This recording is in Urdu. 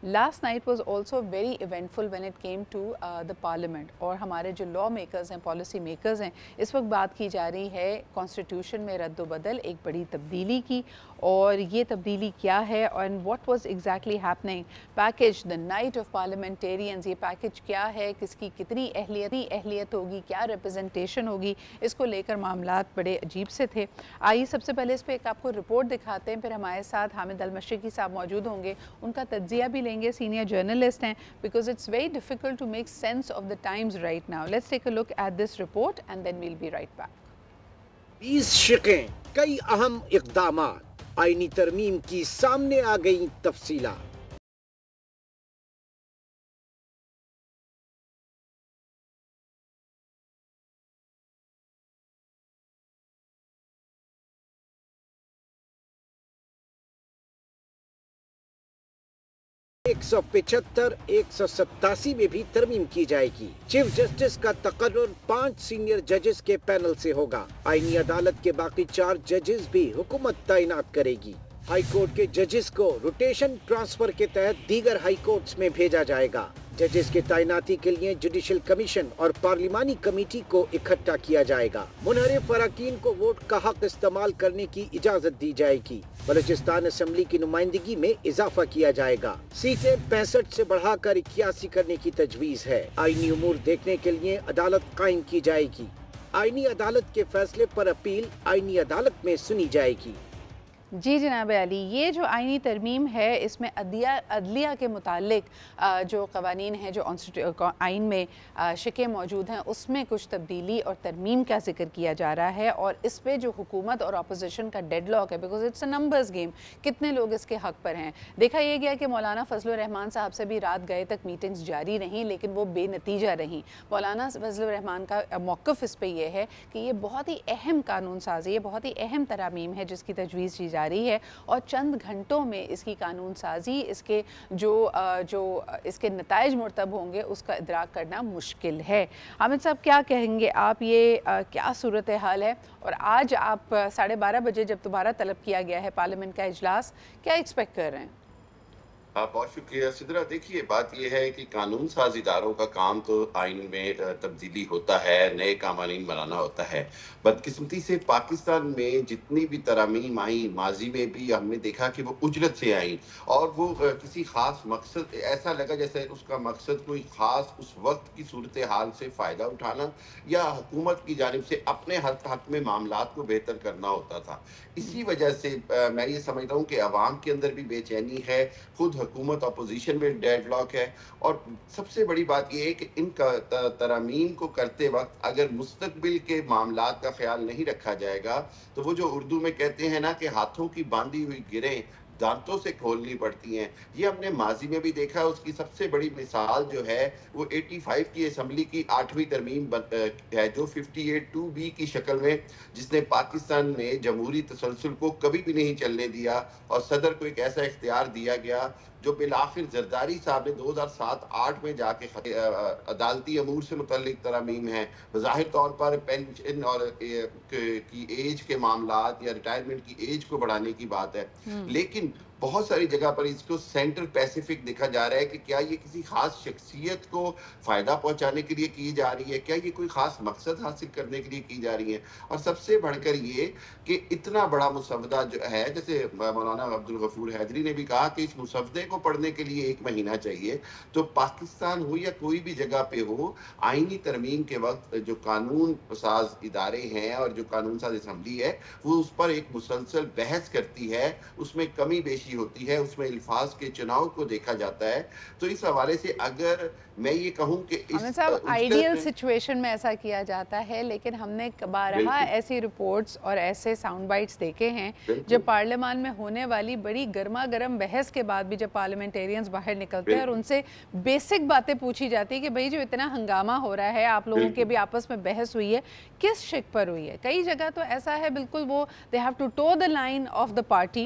last night was also very eventful when it came to the parliament. اور ہمارے جو لا میکرز ہیں, پالیسی میکرز ہیں, اس وقت بات کی جا رہی ہے کانسٹیٹیوشن میں رد و بدل, ایک بڑی تبدیلی کی. اور یہ تبدیلی کیا ہے and what was exactly happening. Package the night of parliamentarians, یہ پیکج کیا ہے, کس کی کتنی اہلیت ہوگی, کیا ریپرزنٹیشن ہوگی, اس کو لے کر معاملات بڑے عجیب سے تھے. آئیے سب سے پہلے اس پہ ایک آپ کو رپورٹ دکھاتے ہیں, پھر ہمارے ساتھ حامد المشرقی صاحب موجود ہوں گے, ان کا تجزیہ بھی لیں گے, سینئر جرنلسٹ ہیں, because it's very difficult to make sense of the times right now. Let's take a look at this report and then we'll be right back. 20 شقیں, کئی اہم اقدامات, آئینی ترمیم کی سامنے آ گئی تفصیلات. ایک 175, 187 میں بھی ترمیم کی جائے گی. چیف جسٹس کا تقرر 5 سینئر ججز کے پینل سے ہوگا. آئینی عدالت کے باقی 4 ججز بھی حکومت تعینات کرے گی. ہائی کورٹ کے ججز کو روٹیشن ٹرانسفر کے تحت دیگر ہائی کورٹس میں بھیجا جائے گا. ججز کے تعیناتی کے لیے جوڈیشل کمیشن اور پارلیمانی کمیٹی کو اکٹھا کیا جائے گا. منحرف اراکین کو ووٹ کا حق استعمال کرنے کی اجازت دی جائے گی. بلوچستان اسمبلی کی نمائندگی میں اضافہ کیا جائے گا. سیٹیں 65 سے بڑھا کر 81 کرنے کی تجویز ہے. آئینی امور دیکھنے کے لیے عدالت قائم کی جائے گی. آئینی عدالت کے فیصلے پر اپیل آئینی عدالت میں سنی جائے گی. جی جناب علی, یہ جو آئینی ترمیم ہے اس میں عدلیہ کے متعلق جو قوانین ہیں, جو آئین میں شقیں موجود ہیں, اس میں کچھ تبدیلی اور ترمیم کا ذکر کیا جا رہا ہے. اور اس پہ جو حکومت اور اپوزیشن کا ڈیڈ لاک ہے, because it's a numbers game, کتنے لوگ اس کے حق پر ہیں. دیکھا یہ گیا کہ مولانا فضل الرحمان صاحب سے بھی رات گئے تک میٹنگز جاری رہیں, لیکن وہ بے نتیجہ رہیں. مولانا فضل الرحمان کا موقف اس پہ یہ ہے کہ یہ بہت ہی اہم قانون سازی ہے, بہت ہی اہم ترامیم ہے جس کی تجویز کی جا رہی ہے, اور چند گھنٹوں میں اس کی قانون سازی, اس کے جو اس کے نتائج مرتب ہوں گے, اس کا ادراک کرنا مشکل ہے. حامد صاحب کیا کہیں گے آپ, یہ کیا صورتحال ہے؟ اور آج آپ 12:30 بجے جب دوبارہ طلب کیا گیا ہے پارلیمنٹ کا اجلاس, کیا ایکسپیکٹ کر رہے ہیں؟ بہت شکریہ سدرا. دیکھیے بات یہ ہے کہ قانون ساز اداروں کا کام تو آئین میں تبدیلی ہوتا ہے, نئے قوانین بنانا ہوتا ہے. بدقسمتی سے پاکستان میں جتنی بھی ترامیم آئیں ماضی میں بھی ہم نے دیکھا کہ وہ اجرت سے آئیں, اور وہ کسی خاص مقصد, ایسا لگا جیسے اس کا مقصد کوئی خاص اس وقت کی صورتحال سے فائدہ اٹھانا یا حکومت کی جانب سے اپنے حق میں معاملات کو بہتر کرنا ہوتا تھا. اسی وجہ سے میں یہ سمجھتا ہوں کہ عوام کے اندر بھی بے چینی ہے, خود حکومت اپوزیشن میں ڈیڈ لاک ہے. اور سب سے بڑی بات یہ ہے کہ ان کا ترامیم کو کرتے وقت اگر مستقبل کے معاملات کا خیال نہیں رکھا جائے گا تو وہ جو اردو میں کہتے ہیں نا کہ ہاتھوں کی باندھی ہوئی گریں دانتوں سے کھولنی پڑتی ہیں, یہ ہم نے ماضی میں بھی دیکھا. اس کی سب سے بڑی مثال جو ہے وہ 85 کی اسمبلی کی 8ویں ترمیم ہے, جو 58(2)B کی شکل میں, جس نے پاکستان میں جمہوری تسلسل کو کبھی بھی نہیں چلنے دیا, اور صدر کو ایک ایسا اختیار دیا گیا جو بالآخر زرداری صاحب نے 2007-8 میں جا کے عدالتی امور سے متعلق ترامیم ہیں. بظاہر طور پر پینشن اور کی ایج کے معاملات یا ریٹائرمنٹ کی ایج کو بڑھانے کی بات ہے, لیکن بہت ساری جگہ پر اس کو سینٹرل پیسیفک دیکھا جا رہا ہے کہ کیا یہ کسی خاص شخصیت کو فائدہ پہنچانے کے لیے کی جا رہی ہے, کیا یہ کوئی خاص مقصد حاصل کرنے کے لیے کی جا رہی ہے. اور سب سے بڑھ کر یہ کہ اتنا بڑا مسودہ جو ہے, جیسے مولانا عبدالغفور حیدری نے بھی کہا کہ اس مسودے کو پڑھنے کے لیے 1 مہینہ چاہیے. تو پاکستان ہو یا کوئی بھی جگہ پہ ہو, آئینی ترمیم کے وقت جو قانون ساز ادارے ہیں اور جو قانون ساز اسمبلی ہے وہ اس پر ایک مسلسل بحث کرتی ہے, اس میں کمی بیشی ہوتی ہے, اس میں الفاظ کے چناؤ کو دیکھا جاتا ہے. تو اس حوالے سے اگر میں یہ کہوں کہ آئیڈیل سچویشن میں ایسا کیا جاتا ہے, لیکن ہم نے بارہا ایسی رپورٹس اور ایسے ساؤنڈ بائٹس دیکھے ہیں جب پارلیمان میں ہونے والی بڑی گرما گرم بحث کے بعد بھی جب پارلیمنٹیرینز باہر نکلتے ہیں اور ان سے بیسک باتیں پوچھی جاتی ہے کہ بھئی جو اتنا ہنگامہ ہو رہا ہے, آپ لوگوں کے بھی آپس میں بحث ہوئی ہے, کس شک پر ہوئی ہے. کئی جگہ تو ایسا ہے بالکل وہ they have to toe the line of the party,